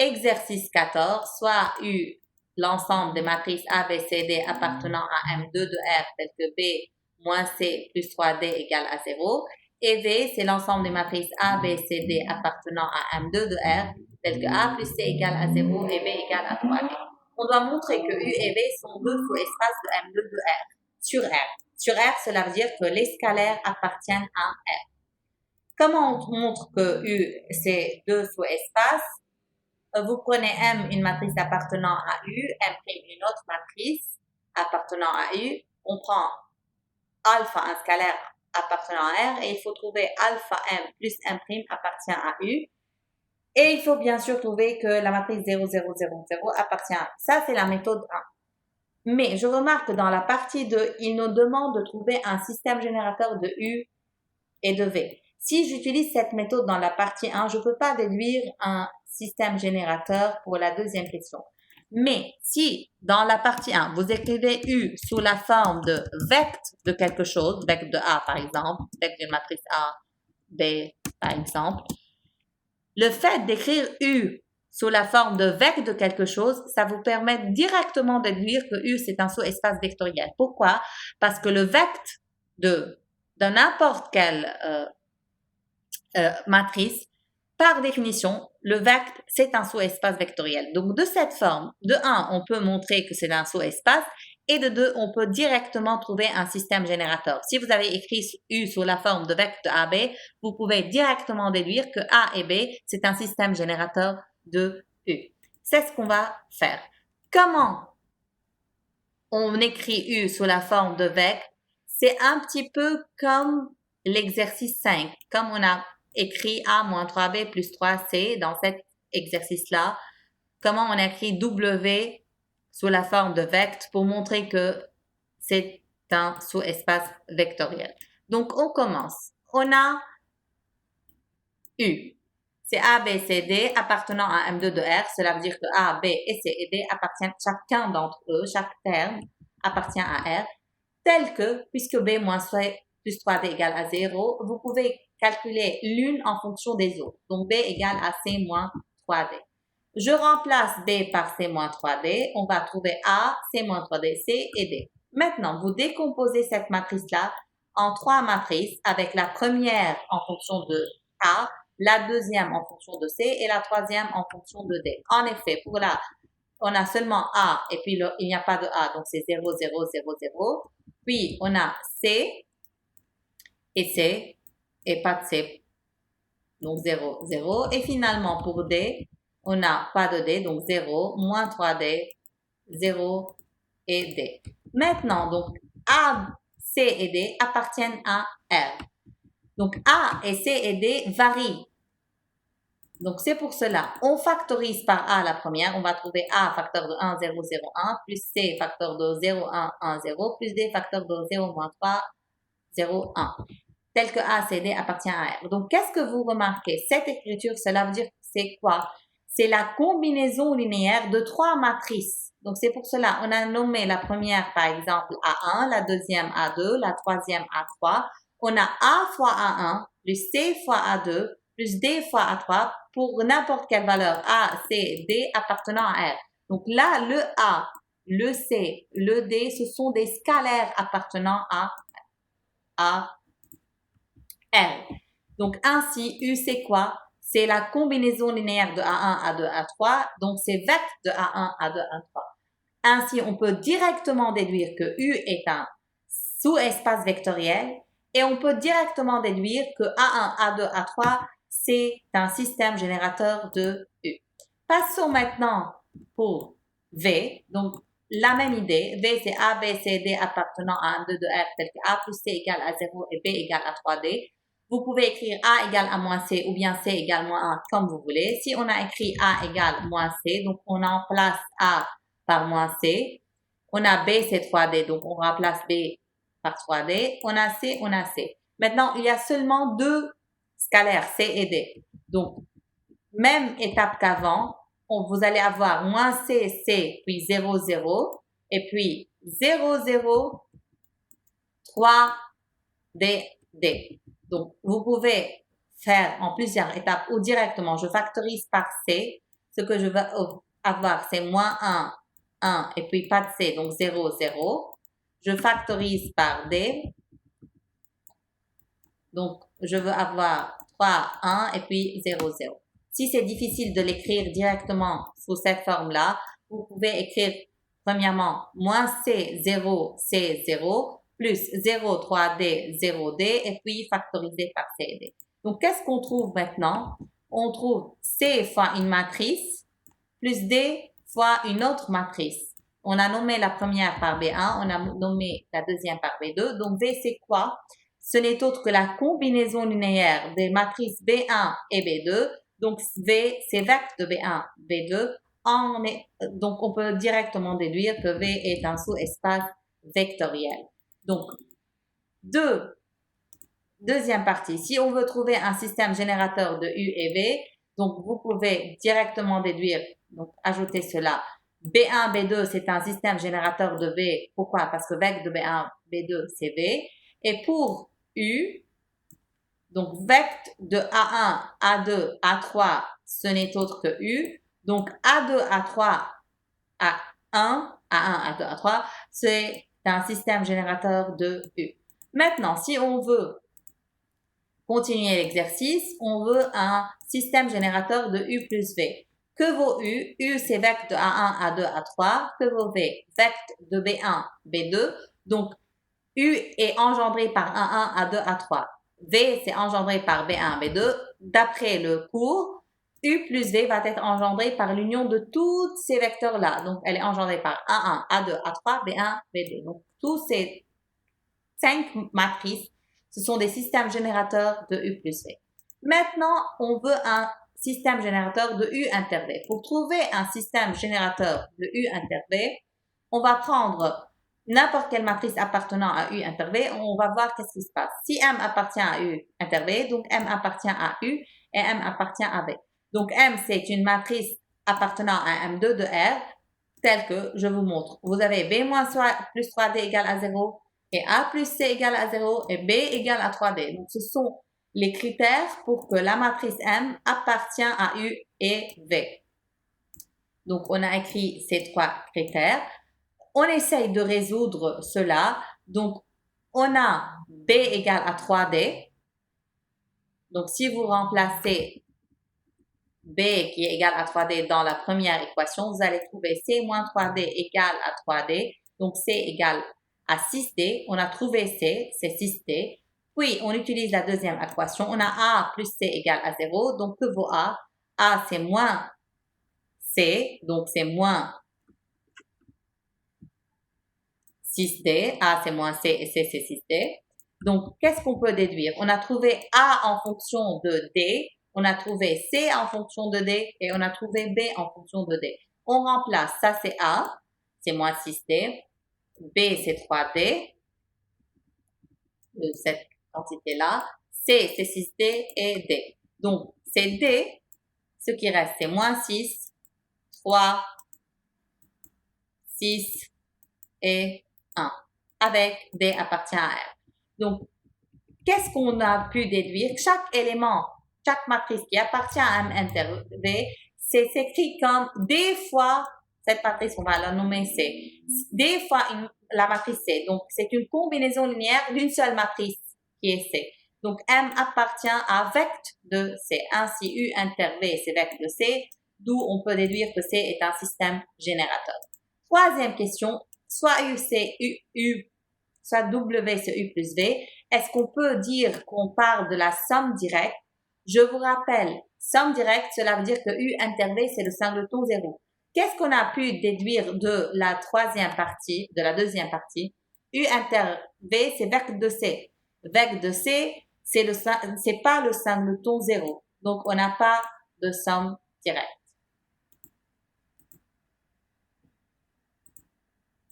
exercice 14, soit U, l'ensemble des matrices A, B, C, D appartenant à M2 de R, tel que B moins C plus 3D égale à 0. Et V, c'est l'ensemble des matrices A, B, C, D appartenant à M2 de R, tel que A plus C égale à 0 et B égale à 3D. On doit montrer que U et V sont deux sous-espaces de M2 de R sur R. Sur R, cela veut dire que les scalaires appartiennent à R. Comment on montre que U, c'est deux sous-espaces? Vous prenez M, une matrice appartenant à U, M', une autre matrice appartenant à U. On prend alpha, un scalaire appartenant à R, et il faut trouver alpha M plus M' appartient à U. Et il faut bien sûr trouver que la matrice 0, 0, 0, 0 appartient à U. Ça, c'est la méthode 1. Mais je remarque que dans la partie 2, il nous demande de trouver un système générateur de U et de V. Si j'utilise cette méthode dans la partie 1, je ne peux pas déduire un système générateur pour la deuxième question. Mais si dans la partie 1, vous écrivez U sous la forme de vecte de quelque chose, vecte de A par exemple, vecte d'une matrice A, B par exemple, le fait d'écrire U sous la forme de vecte de quelque chose, ça vous permet directement de déduire que U c'est un sous-espace vectoriel. Pourquoi? Parce que le vecte de n'importe quelle matrice, par définition, le vecte, c'est un sous-espace vectoriel. Donc, de cette forme, de 1, on peut montrer que c'est un sous-espace, et de 2, on peut directement trouver un système générateur. Si vous avez écrit U sous la forme de vecte de AB, vous pouvez directement déduire que A et B, c'est un système générateur de U. C'est ce qu'on va faire. Comment on écrit U sous la forme de vecte? C'est un petit peu comme l'exercice 5, comme on a écrit A moins 3B plus 3C dans cet exercice-là. Comment on écrit W sous la forme de vecte pour montrer que c'est un sous-espace vectoriel. Donc, on commence. On a U. C'est A, B, C, D appartenant à M2 de R. Cela veut dire que A, B et C et D appartiennent, chacun d'entre eux, chaque terme appartient à R, tel que, puisque B moins C plus 3D égale à 0, vous pouvez calculer l'une en fonction des autres. Donc, B égale à C moins 3D. Je remplace B par C moins 3D. On va trouver A, C moins 3D, C et D. Maintenant, vous décomposez cette matrice-là en 3 matrices avec la première en fonction de A, la deuxième en fonction de C et la troisième en fonction de D. En effet, pour là, on a seulement A et puis il n'y a pas de A, donc c'est 0, 0, 0, 0. Puis, on a C et pas de C, donc 0, 0. Et finalement, pour D, on n'a pas de D, donc 0, moins 3D, 0 et D. Maintenant, donc, A, C et D appartiennent à R. Donc, A et C et D varient. Donc, c'est pour cela, on factorise par A la première, on va trouver A facteur de 1, 0, 0, 1, plus C facteur de 0, 1, 1, 0, plus D facteur de 0, moins 3, 0, 1. Tel que A, C, D appartient à R. Donc, qu'est-ce que vous remarquez? Cette écriture, cela veut dire c'est quoi? C'est la combinaison linéaire de 3 matrices. Donc, c'est pour cela, on a nommé la première, par exemple, A1, la deuxième A2, la troisième A3. On a A fois A1, plus C fois A2, plus D fois A3 pour n'importe quelle valeur A, C, D appartenant à R. Donc là, le A, le C, le D, ce sont des scalaires appartenant à R. Donc ainsi, U c'est quoi? C'est la combinaison linéaire de A1, A2, A3. Donc c'est vecte de A1, A2, A3. Ainsi, on peut directement déduire que U est un sous-espace vectoriel et on peut directement déduire que A1, A2, A3 c'est un système générateur de U. Passons maintenant pour V. Donc, la même idée. V, c'est A, B, C, D appartenant à un 2 de R, tel que A plus C égale à 0 et B égale à 3D. Vous pouvez écrire A égale à moins C ou bien C égale moins 1, comme vous voulez. Si on a écrit A égale moins C, donc on remplace A par moins C. On a B, c'est 3D, donc on remplace B par 3D. On a C, on a C. Maintenant, il y a seulement 2 scalaires, C et D. Donc, même étape qu'avant, vous allez avoir moins C, C, puis 0, 0, et puis 0, 0, 3, D, D. Donc, vous pouvez faire en plusieurs étapes ou directement, je factorise par C. ce que je vais avoir, c'est moins 1, 1, et puis pas de C, donc 0, 0. Je factorise par D. Donc, je veux avoir 3, 1, et puis 0, 0. Si c'est difficile de l'écrire directement sous cette forme-là, vous pouvez écrire premièrement moins C, 0, C, 0, plus 0, 3D, 0D, et puis factoriser par C et D. Donc, qu'est-ce qu'on trouve maintenant? On trouve C fois une matrice, plus D fois une autre matrice. On a nommé la première par B1, on a nommé la deuxième par B2. Donc, V, c'est quoi? Ce n'est autre que la combinaison linéaire des matrices B1 et B2. Donc, V, c'est vecteur de B1, B2. Donc, on peut directement déduire que V est un sous-espace vectoriel. Donc, deuxième partie. Si on veut trouver un système générateur de U et V, donc vous pouvez directement déduire, donc ajouter cela. B1, B2, c'est un système générateur de V. Pourquoi? Parce que vecteur de B1, B2, c'est V. Et pour U, donc vecteur de A1, A2, A3, ce n'est autre que U. Donc A2, A3, A1, A1, A2, A3, c'est un système générateur de U. Maintenant, si on veut continuer l'exercice, on veut un système générateur de U plus V. Que vaut U? U, c'est vecteur de A1, A2, A3. Que vaut V? Vecteur de B1, B2. Donc, U est engendré par A1, A2, A3. V, c'est engendré par B1, B2. D'après le cours, U plus V va être engendré par l'union de tous ces vecteurs-là. Donc, elle est engendrée par A1, A2, A3, B1, B2. Donc, tous ces 5 matrices, ce sont des systèmes générateurs de U plus V. Maintenant, on veut un système générateur de U inter V. Pour trouver un système générateur de U inter V, on va prendre n'importe quelle matrice appartenant à U inter V, on va voir qu'est-ce qui se passe. Si M appartient à U inter V, donc M appartient à U et M appartient à V. Donc M, c'est une matrice appartenant à M2 de R, telle que je vous montre. Vous avez B moins plus 3D égale à 0, et A plus C égale à 0, et B égale à 3D. Donc, ce sont les critères pour que la matrice M appartient à U et V. Donc, on a écrit ces 3 critères. On essaye de résoudre cela. Donc, on a B égale à 3D. Donc, si vous remplacez B qui est égal à 3D dans la première équation, vous allez trouver C moins 3D égale à 3D. Donc, C égale à 6D. On a trouvé C, c'est 6D. Puis, on utilise la deuxième équation. On a A plus C égale à 0. Donc, que vaut A? A, c'est moins C. Donc, c'est moins 6D. A, c'est moins C et C, c'est 6D. Donc, qu'est-ce qu'on peut déduire? On a trouvé A en fonction de D. On a trouvé C en fonction de D et on a trouvé B en fonction de D. On remplace, ça c'est A, c'est moins 6D. B, c'est 3D, cette quantité-là. C, c'est 6D et D. Donc, c'est D. Ce qui reste, c'est moins 6, 3, 6 et 1. Avec D appartient à R. Donc, qu'est-ce qu'on a pu déduire? Chaque élément, chaque matrice qui appartient à M inter V, c'est écrit comme D fois cette matrice, on va la nommer C. D fois la matrice C. Donc, c'est une combinaison linéaire d'une seule matrice qui est C. Donc, M appartient à vecteur de C. Ainsi, U inter V, c'est vecteur de C, d'où on peut déduire que C est un système générateur. Troisième question, soit U, c'est U, soit W, c'est U plus V. Est-ce qu'on peut dire qu'on parle de la somme directe? Je vous rappelle, somme directe, cela veut dire que U inter V, c'est le singleton 0. Qu'est-ce qu'on a pu déduire de la troisième partie, de la deuxième partie? U inter V, c'est vecteur de C. Vecteur de C, c'est pas le singleton 0. Donc, on n'a pas de somme directe.